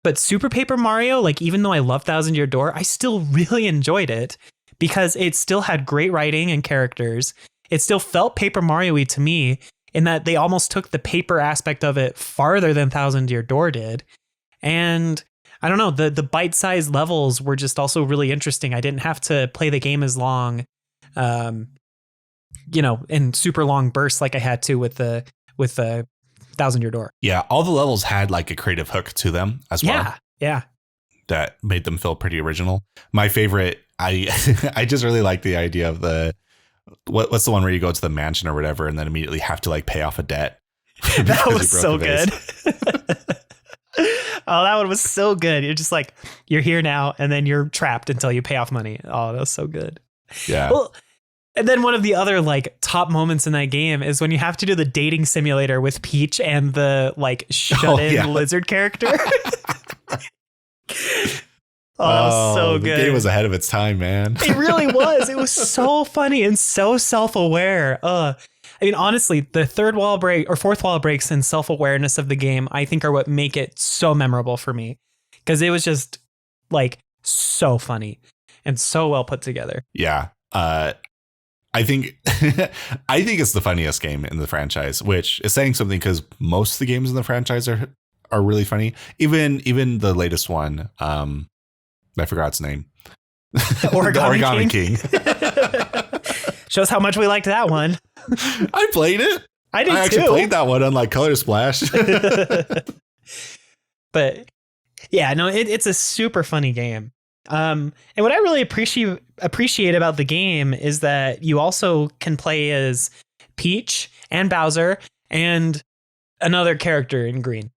But Super Paper Mario, like, even though I love 1,000 Year Door, I still really enjoyed it because it still had great writing and characters. It still felt Paper Mario-y to me in that they almost took the paper aspect of it farther than 1,000 Year Door did. And I don't know, the bite-sized levels were just also really interesting. I didn't have to play the game as long, in super long bursts like I had to with the 1,000 Year Door. Yeah, all the levels had like a creative hook to them as well. Yeah. That made them feel pretty original. My favorite, I just really like the idea of what's the one where you go to the mansion or whatever and then immediately have to like pay off a debt. That was so good. Oh, that one was so good. You're just like, you're here now and then you're trapped until you pay off money. Oh, that was so good. Yeah. Well, and then one of the other like top moments in that game is when you have to do the dating simulator with Peach and the like shut-in lizard character. Oh, that was so good. The game was ahead of its time, man. It really was. It was so funny and so self-aware. I mean, honestly, the fourth wall breaks and self-awareness of the game, I think, are what make it so memorable for me. Because it was just like so funny and so well put together. Yeah. I think it's the funniest game in the franchise, which is saying something because most of the games in the franchise are really funny. Even the latest one, I forgot its name. Origami King. Shows how much we liked that one. I played it. I did I actually too. played that one on like Color Splash. But yeah, no, it's a super funny game. And what I really appreciate about the game is that you also can play as Peach and Bowser and another character in green.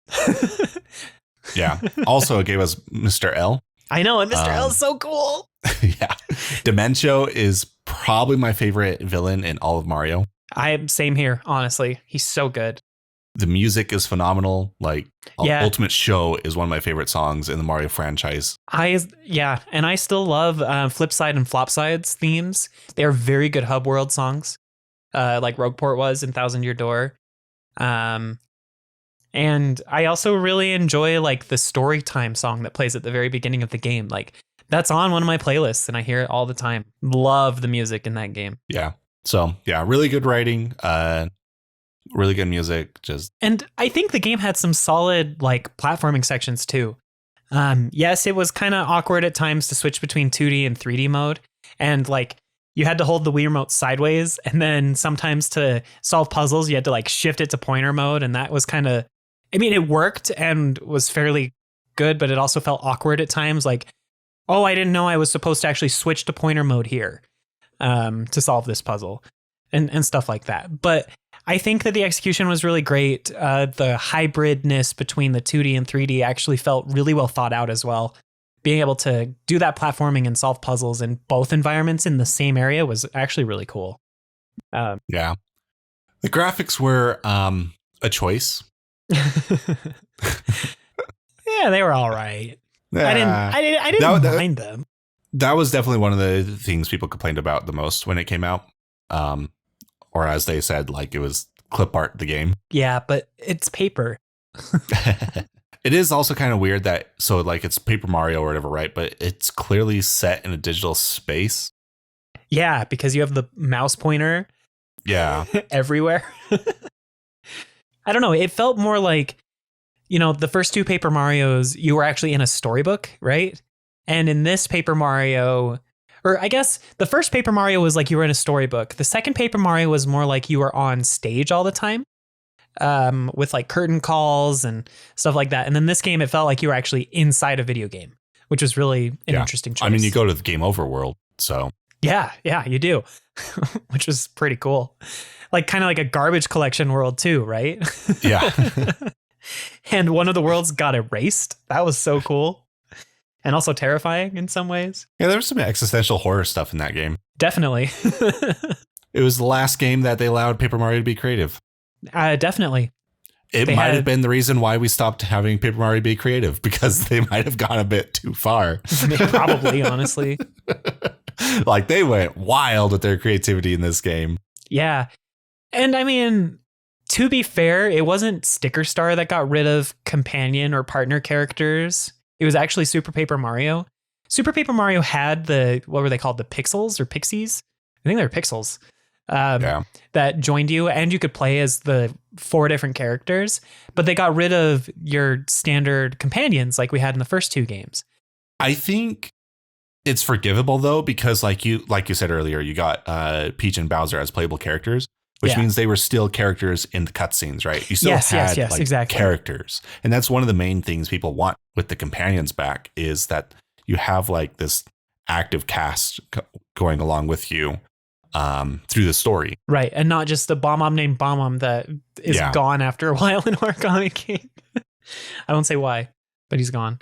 Yeah. Also, it gave us Mr. L. I know, and Mr. L is so cool. Yeah. Dementio is probably my favorite villain in all of Mario. Same here, honestly. He's so good. The music is phenomenal. Like Yeah. Ultimate Show is one of my favorite songs in the Mario franchise. And I still love Flipside and Flopside's themes. They are very good hub world songs, like Rogueport was in Thousand Year Door. And I also really enjoy like the story time song that plays at the very beginning of the game. Like that's on one of my playlists and I hear it all the time. Love the music in that game. Yeah. So yeah, really good writing. Really good music. And I think the game had some solid like platforming sections too. Yes, it was kind of awkward at times to switch between 2D and 3D mode. And like you had to hold the Wii remote sideways. And then sometimes to solve puzzles, you had to like shift it to pointer mode. And that was kind of, I mean, it worked and was fairly good, but it also felt awkward at times. Like, oh, I didn't know I was supposed to actually switch to pointer mode here to solve this puzzle and stuff like that. But I think that the execution was really great. The hybridness between the 2D and 3D actually felt really well thought out as well. Being able to do that platforming and solve puzzles in both environments in the same area was actually really cool. Yeah. The graphics were a choice. Yeah, they were all right. I didn't mind them. That was definitely one of the things people complained about the most when it came out. Or as they said, like it was clip art the game. Yeah, but it's paper. It is also kind of weird that, so like it's Paper Mario or whatever, right? But it's clearly set in a digital space. Yeah, because you have the mouse pointer. Yeah. Everywhere. I don't know. It felt more like, you know, the first two Paper Marios, you were actually in a storybook, right? And in this Paper Mario, or I guess the first Paper Mario was like you were in a storybook. The second Paper Mario was more like you were on stage all the time, with like curtain calls and stuff like that. And then this game, it felt like you were actually inside a video game, which was really an interesting choice. I mean, you go to the game over world, so. Yeah, you do, which was pretty cool. Like kind of like a garbage collection world too, right? Yeah. And one of the worlds got erased. That was so cool. And also terrifying in some ways. Yeah, there was some existential horror stuff in that game. Definitely. It was the last game that they allowed Paper Mario to be creative. Definitely. It might have been the reason why we stopped having Paper Mario be creative, because they might have gone a bit too far. Probably, honestly. Like they went wild with their creativity in this game. Yeah. And I mean, to be fair, it wasn't Sticker Star that got rid of companion or partner characters. It was actually Super Paper Mario. Super Paper Mario had what were they called? The Pixels or Pixies? I think they were Pixels. That joined you, and you could play as the 4 different characters, but they got rid of your standard companions like we had in the first 2 games. I think it's forgivable though, because like you said earlier, you got Peach and Bowser as playable characters, which means they were still characters in the cutscenes, right? You still had exactly. characters. And that's one of the main things people want with the companions back, is that you have like this active cast going along with you through the story. Right. And not just the Bomb named Bomb that is gone after a while in Origami King. I won't say why, but he's gone.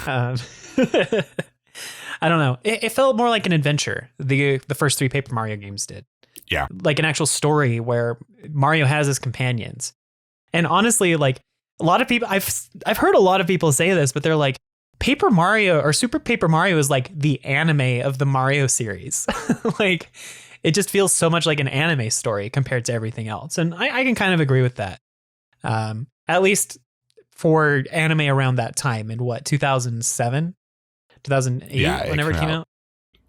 I don't know. It felt more like an adventure. The first 3 Paper Mario games did. Yeah. Like an actual story where Mario has his companions. And honestly, like a lot of people, I've heard a lot of people say this, but they're like, Paper Mario or Super Paper Mario is like the anime of the Mario series. Like it just feels so much like an anime story compared to everything else. And I can kind of agree with that. At least for anime around that time in 2007, 2008, whenever it came out.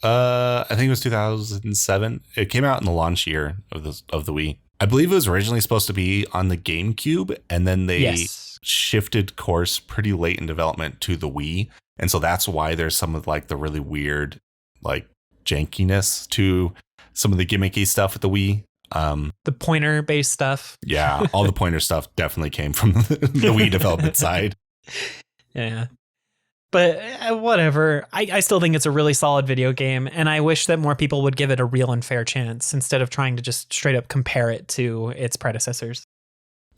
I think it was 2007. It came out in the launch year of the Wii. I believe it was originally supposed to be on the GameCube, and then they shifted course pretty late in development to the Wii. And so that's why there's some of like the really weird, like jankiness to some of the gimmicky stuff with the Wii. The pointer based stuff. Yeah, all the pointer stuff definitely came from the Wii development side. Yeah. But whatever. I still think it's a really solid video game, and I wish that more people would give it a real and fair chance instead of trying to just straight up compare it to its predecessors.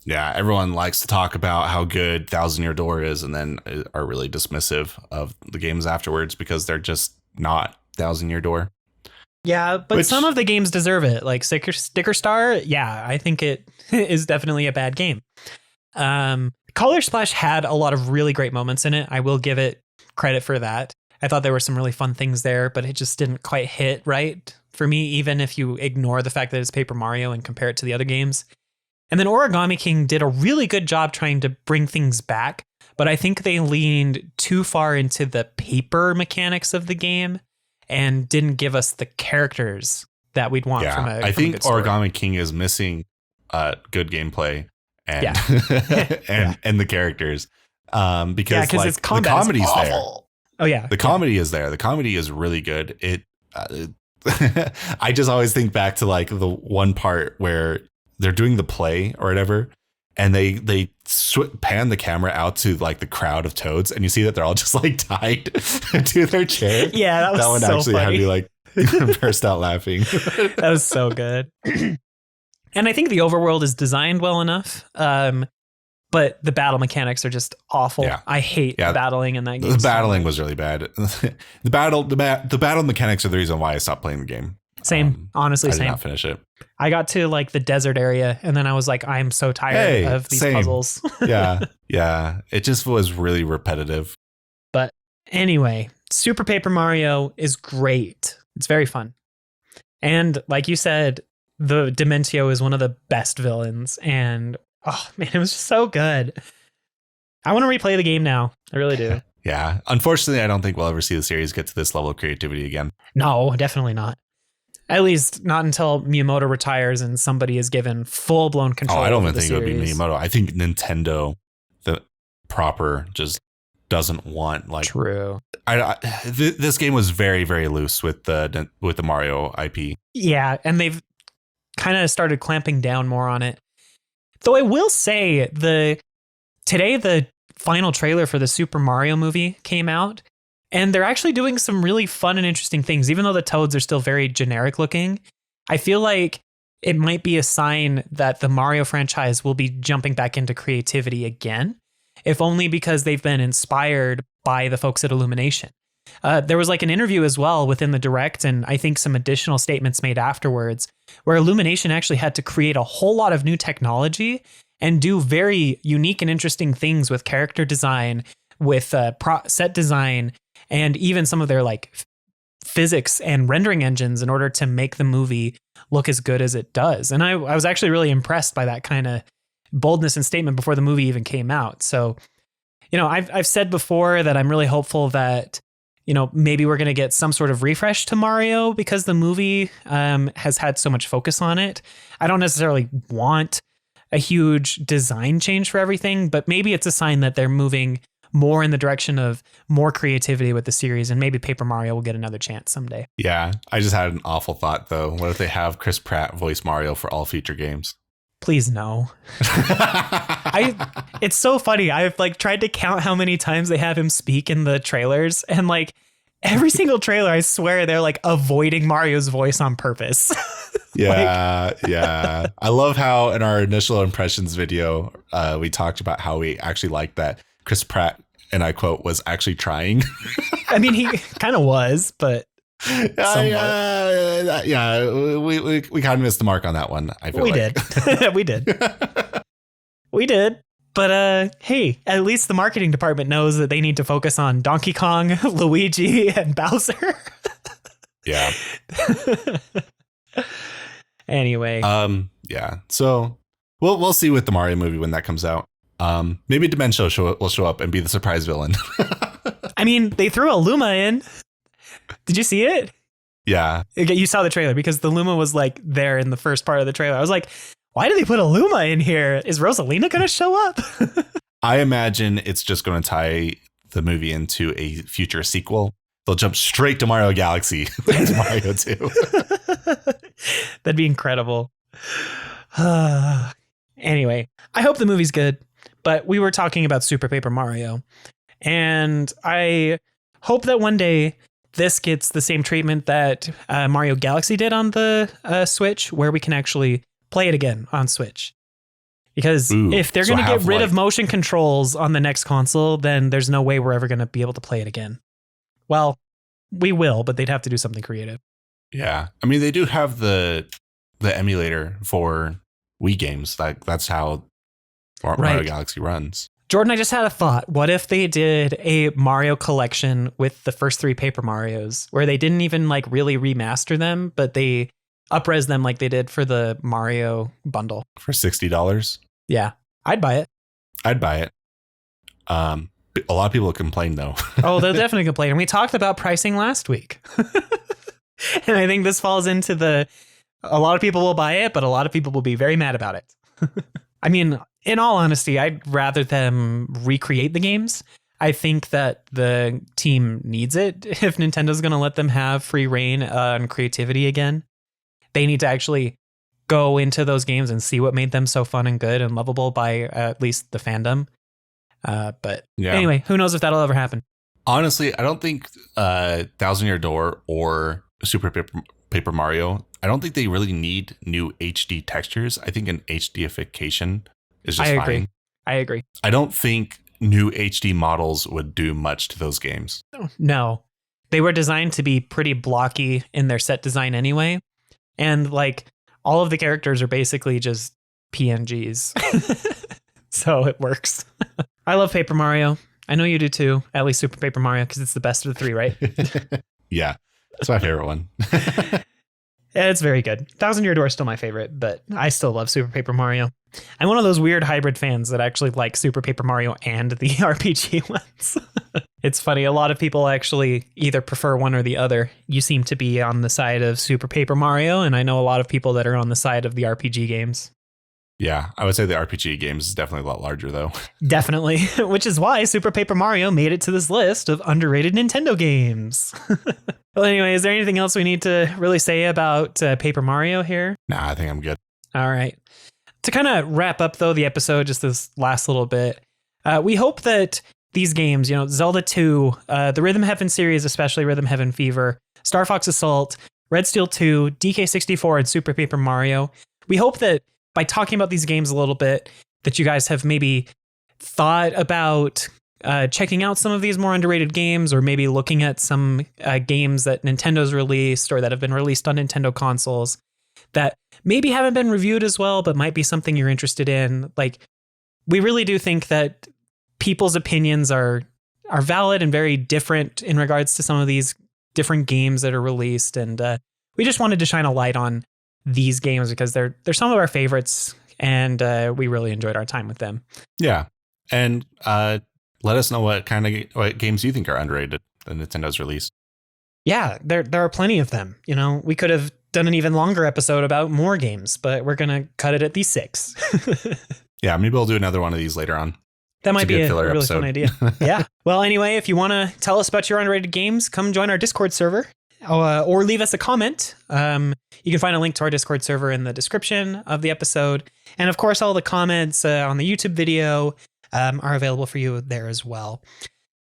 Yeah, everyone likes to talk about how good Thousand Year Door is and then are really dismissive of the games afterwards because they're just not Thousand Year Door. Yeah, but some of the games deserve it. Like Sticker Star, yeah, I think it is definitely a bad game. Color Splash had a lot of really great moments in it. I will give it credit for that. I thought there were some really fun things there, but it just didn't quite hit right for me, even if you ignore the fact that it's Paper Mario and compare it to the other games. And then Origami King did a really good job trying to bring things back, but I think they leaned too far into the paper mechanics of the game and didn't give us the characters that we'd want from a I think a good story. Origami King is missing good gameplay and and the characters because like, its the combat comedy's is there. Oh yeah, The comedy is there. The comedy is really good. I just always think back to like the one part where they're doing the play or whatever, and they pan the camera out to like the crowd of toads, and you see that they're all just like tied to their chair. Yeah, that was that one so actually funny. had me like burst out laughing. That was so good. And I think the overworld is designed well enough, but the battle mechanics are just awful. Yeah. I hate battling in that game. The battling was really bad. The battle mechanics are the reason why I stopped playing the game. Same, honestly, I same. did not finish it. I got to like the desert area, and then I was like, I'm so tired of these puzzles. Yeah. It just was really repetitive. But anyway, Super Paper Mario is great. It's very fun. And like you said, the Dementio is one of the best villains. And oh man, it was just so good. I want to replay the game now. I really do. Yeah. Unfortunately, I don't think we'll ever see the series get to this level of creativity again. No, definitely not. At least not until Miyamoto retires and somebody is given full-blown control. I don't even think series. it would be Miyamoto. I think Nintendo, the proper, just doesn't want like. True. This game was very, very loose with the Mario IP. Yeah, and they've kind of started clamping down more on it. Though I will say today the final trailer for the Super Mario movie came out. And they're actually doing some really fun and interesting things, even though the Toads are still very generic looking. I feel like it might be a sign that the Mario franchise will be jumping back into creativity again, if only because they've been inspired by the folks at Illumination. There was like an interview as well within the Direct, and I think some additional statements made afterwards, where Illumination actually had to create a whole lot of new technology and do very unique and interesting things with character design, with set design, and even some of their like physics and rendering engines in order to make the movie look as good as it does. And I was actually really impressed by that kind of boldness and statement before the movie even came out. So, I've said before that I'm really hopeful that, maybe we're going to get some sort of refresh to Mario because the movie has had so much focus on it. I don't necessarily want a huge design change for everything, but maybe it's a sign that they're moving more in the direction of more creativity with the series, and maybe Paper Mario will get another chance someday. Yeah, I just had an awful thought though. What if they have Chris Pratt voice Mario for all future games? Please no. It's so funny. I've like tried to count how many times they have him speak in the trailers, and like every single trailer, I swear they're like avoiding Mario's voice on purpose. Yeah. I love how in our initial impressions video, we talked about how we actually liked that Chris Pratt, and I quote, was actually trying. I mean, he kind of was, but we kind of missed the mark on that one. I feel we like. did. We did. But hey, at least the marketing department knows that they need to focus on Donkey Kong, Luigi, and Bowser. Yeah. Anyway. Yeah. So we'll see with the Mario movie when that comes out. Maybe Dementio will show up and be the surprise villain. I mean, they threw a Luma in. Did you see it? Yeah. You saw the trailer because the Luma was like there in the first part of the trailer. I was like, why did they put a Luma in here? Is Rosalina going to show up? I imagine it's just going to tie the movie into a future sequel. They'll jump straight to Mario Galaxy with Mario 2. That'd be incredible. Anyway, I hope the movie's good, but we were talking about Super Paper Mario, and I hope that one day this gets the same treatment that Mario Galaxy did on the Switch, where we can actually play it again on Switch. Because if they're going to get rid of motion controls on the next console, then there's no way we're ever going to be able to play it again. Well, we will, but they'd have to do something creative. Yeah. I mean, they do have the emulator for Wii games. That's how Mario Galaxy runs. Jordan, I just had a thought. What if they did a Mario collection with the first 3 Paper Marios, where they didn't even like really remaster them, but they up-res them like they did for the Mario bundle? For $60? Yeah, I'd buy it. I'd buy it. A lot of people complain, though. Oh, they'll definitely complain. And we talked about pricing last week. And I think this falls into a lot of people will buy it, but a lot of people will be very mad about it. I mean, in all honesty, I'd rather them recreate the games. I think that the team needs it. If Nintendo's going to let them have free reign on creativity again, they need to actually go into those games and see what made them so fun and good and lovable by at least the fandom. But anyway, who knows if that'll ever happen? Honestly, I don't think Thousand Year Door or Super Paper Mario, I don't think they really need new HD textures. I think an HDification is just fine. I agree. I don't think new HD models would do much to those games. No. They were designed to be pretty blocky in their set design anyway. And like all of the characters are basically just PNGs. So it works. I love Paper Mario. I know you do too. At least Super Paper Mario, because it's the best of the 3, right? Yeah, it's my favorite one. It's very good. Thousand Year Door is still my favorite, but I still love Super Paper Mario. I'm one of those weird hybrid fans that actually like Super Paper Mario and the RPG ones. It's funny. A lot of people actually either prefer one or the other. You seem to be on the side of Super Paper Mario, and I know a lot of people that are on the side of the RPG games. Yeah, I would say the RPG games is definitely a lot larger, though. Definitely, which is why Super Paper Mario made it to this list of underrated Nintendo games. Well, anyway, is there anything else we need to really say about Paper Mario here? Nah, I think I'm good. All right. To kind of wrap up, though, the episode, just this last little bit, we hope that these games, Zelda 2, the Rhythm Heaven series, especially Rhythm Heaven Fever, Star Fox Assault, Red Steel 2, DK64, and Super Paper Mario, we hope that by talking about these games a little bit, that you guys have maybe thought about checking out some of these more underrated games, or maybe looking at some games that Nintendo's released or that have been released on Nintendo consoles that maybe haven't been reviewed as well, but might be something you're interested in. Like, we really do think that people's opinions are valid and very different in regards to some of these different games that are released. And we just wanted to shine a light on these games because they're some of our favorites, and we really enjoyed our time with them. Yeah. And let us know what games you think are underrated that Nintendo's released. Yeah, there are plenty of them. We could have done an even longer episode about more games, but we're going to cut it at these 6. Yeah, maybe we'll do another one of these later on. That might be a really fun idea. Yeah. Well, anyway, if you want to tell us about your underrated games, come join our Discord server. Or leave us a comment. You can find a link to our Discord server in the description of the episode. And of course, all the comments on the YouTube video are available for you there as well.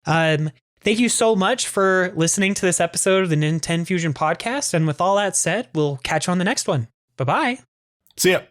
Thank you so much for listening to this episode of the NintenFusion podcast. And with all that said, we'll catch you on the next one. Bye-bye. See ya.